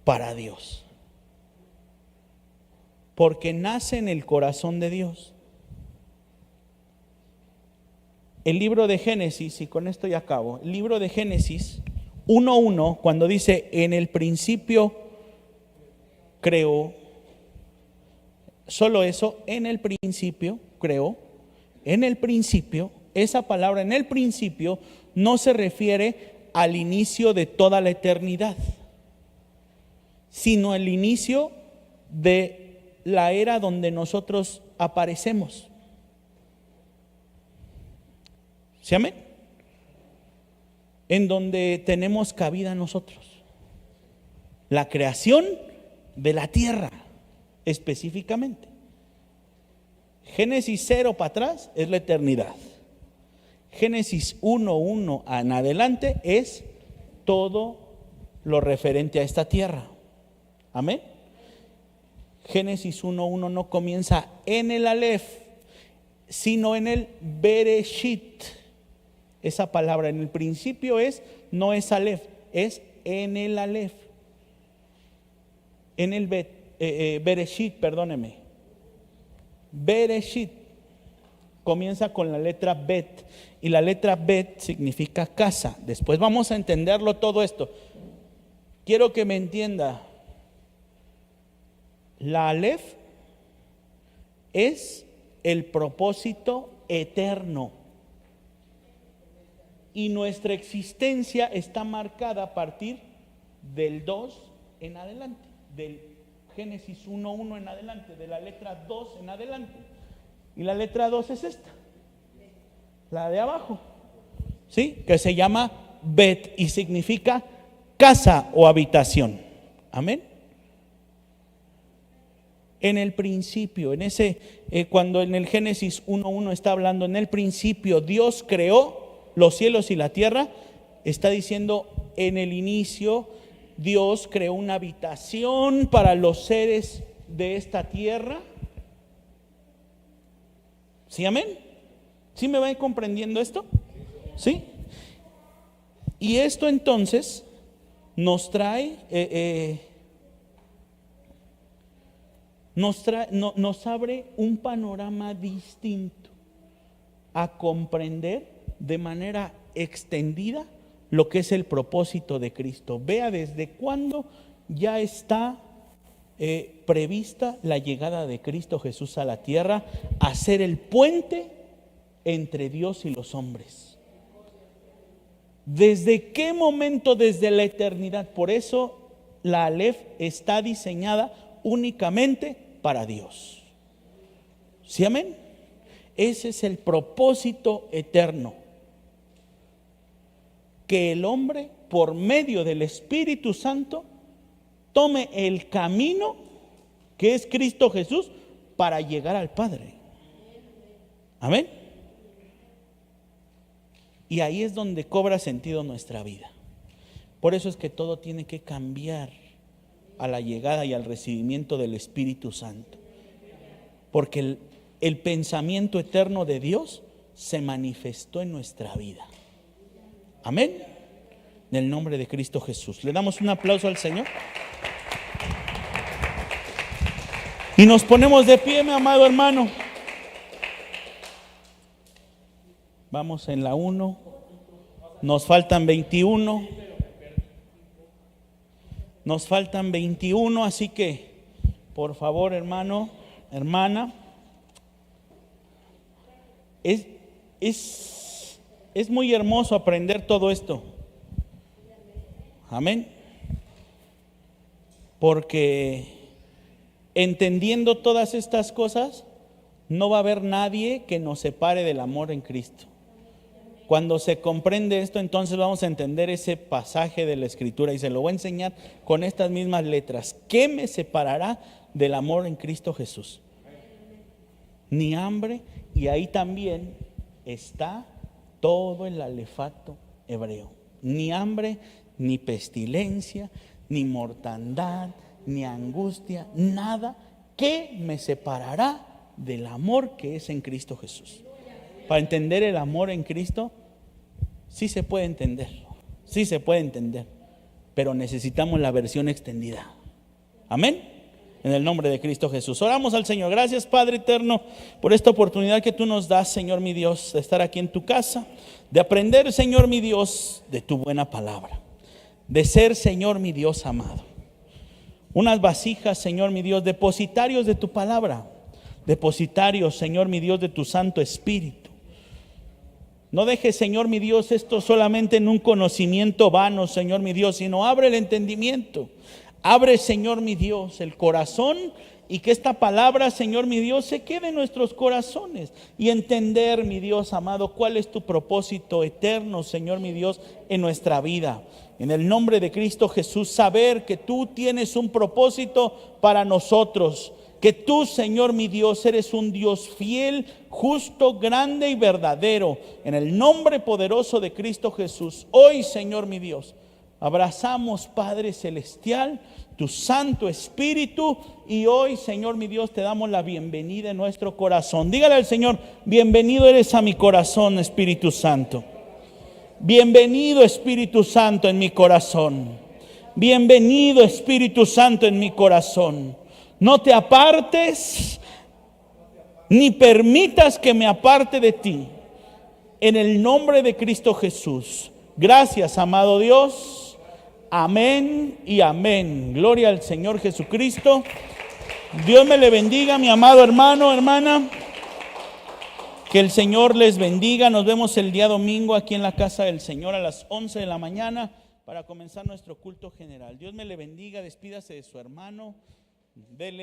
para Dios. Porque nace en el corazón de Dios. El libro de Génesis, y con esto ya acabo, el libro de Génesis 1:1, cuando dice, en el principio creó, solo eso, en el principio creó, en el principio, esa palabra en el principio no se refiere al inicio de toda la eternidad, sino el inicio de la era donde nosotros aparecemos. ¿Sí, amén? En donde tenemos cabida nosotros. La creación de la tierra, específicamente. Génesis 0 para atrás es la eternidad. Génesis 1:1 en adelante es todo lo referente a esta tierra. Amén. Génesis 1:1 no comienza en el Aleph, sino en el Bereshit. esa palabra. En el principio no es Aleph, es en el Aleph. En el Bereshit, perdóneme. Bereshit comienza con la letra Bet, y la letra Bet significa casa. Después vamos a entenderlo todo esto. Quiero que me entienda. La Aleph es el propósito eterno, y nuestra existencia está marcada a partir del 2 en adelante, del Génesis 1:1 en adelante, de la letra 2 en adelante. Y la letra 2 es esta, la de abajo, ¿sí? Que se llama Bet y significa casa o habitación. Amén. En el principio, cuando en el Génesis 1:1 está hablando, en el principio Dios creó los cielos y la tierra, está diciendo en el inicio Dios creó una habitación para los seres de esta tierra. ¿Sí, amén? ¿Sí me van comprendiendo esto? ¿Sí? Y esto entonces nos abre un panorama distinto a comprender de manera extendida lo que es el propósito de Cristo. Vea desde cuándo ya está prevista la llegada de Cristo Jesús a la tierra, a ser el puente entre Dios y los hombres. ¿Desde qué momento? Desde la eternidad. Por eso la Aleph está diseñada únicamente para Dios. ¿Sí, amén? Ese es el propósito eterno. Que el hombre, por medio del Espíritu Santo, tome el camino que es Cristo Jesús para llegar al Padre. Amén. Y ahí es donde cobra sentido nuestra vida. Por eso es que todo tiene que cambiar a la llegada y al recibimiento del Espíritu Santo. Porque el pensamiento eterno de Dios se manifestó en nuestra vida. Amén. En el nombre de Cristo Jesús. Le damos un aplauso al Señor. Y nos ponemos de pie, mi amado hermano. Vamos en la 1. Nos faltan 21. Nos faltan 21, así que, por favor, hermano, hermana, es muy hermoso aprender todo esto. Amén. Porque entendiendo todas estas cosas, no va a haber nadie que nos separe del amor en Cristo. Cuando se comprende esto, entonces vamos a entender ese pasaje de la Escritura, y se lo voy a enseñar con estas mismas letras. ¿Qué me separará del amor en Cristo Jesús? Ni hambre, y ahí también está todo el alefato hebreo. Ni hambre, ni pestilencia, ni mortandad, ni angustia, nada que me separará del amor que es en Cristo Jesús. Para entender el amor en Cristo, sí se puede entender, pero necesitamos la versión extendida. Amén. En el nombre de Cristo Jesús. Oramos al Señor. Gracias, Padre eterno, por esta oportunidad que tú nos das, Señor mi Dios, de estar aquí en tu casa, de aprender, Señor mi Dios, de tu buena palabra, de ser, Señor mi Dios amado, unas vasijas, Señor mi Dios, depositarios de tu palabra, depositarios, Señor mi Dios, de tu Santo Espíritu. No dejes, Señor mi Dios, esto solamente en un conocimiento vano, Señor mi Dios, sino abre el entendimiento. Abre, Señor mi Dios, el corazón, y que esta palabra, Señor mi Dios, se quede en nuestros corazones, y entender, mi Dios amado, cuál es tu propósito eterno, Señor mi Dios, en nuestra vida. En el nombre de Cristo Jesús, saber que tú tienes un propósito para nosotros. Que tú, Señor mi Dios, eres un Dios fiel, justo, grande y verdadero. En el nombre poderoso de Cristo Jesús, hoy, Señor mi Dios, abrazamos, Padre Celestial, tu Santo Espíritu, y hoy, Señor mi Dios, te damos la bienvenida en nuestro corazón. Dígale al Señor: bienvenido eres a mi corazón, Espíritu Santo. Bienvenido Espíritu Santo en mi corazón. Bienvenido Espíritu Santo en mi corazón. No te apartes, ni permitas que me aparte de ti. En el nombre de Cristo Jesús. Gracias, amado Dios. Amén y amén. Gloria al Señor Jesucristo. Dios me le bendiga, mi amado hermano, hermana. Que el Señor les bendiga. Nos vemos el día domingo aquí en la casa del Señor a las 11 de la mañana para comenzar nuestro culto general. Dios me le bendiga. Despídase de su hermano. Dele